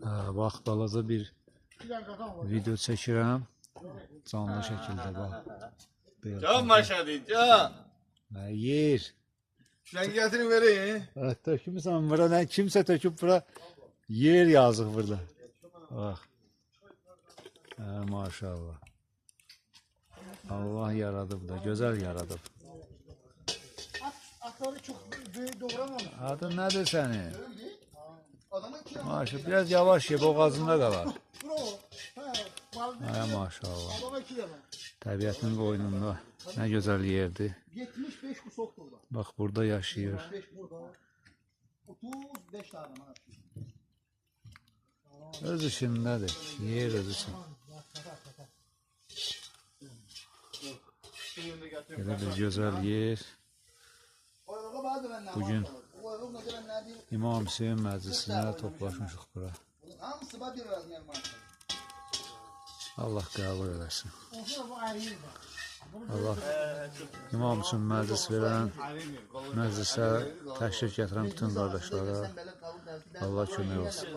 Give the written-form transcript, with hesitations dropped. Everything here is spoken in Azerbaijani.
Bax, balaca bir video çəkirəm. Canlı şəkildə bax. Can Maşadi, can. Yer. Şunu getirin vereyim. Tökmüsən bura, nə kimsə töküb bura. Yer yazıq burada. Bax. Maşallah. Allah yaradıb da, gözəl yaradıb. Atları çok büyük doğramamış. Adın nədir sənin? Maşallah, biraz yavaş ye, boğazında qalar. Maşallah. Təbiətin qoynunda nə gözəl yerdir. 75 kusok burada. Bax, burada yaşayır. 35 tane. Öz işindədir, yer öz için. Belə bir gözəl yer. Bugün İmam Hüseyin məclisinə toplaşmışıq bura. Allah qəbul eləsin. Allah İmam üçün məclis verən, məclisə təşrif gətirən bütün qardaşlara Allah kömək olsun.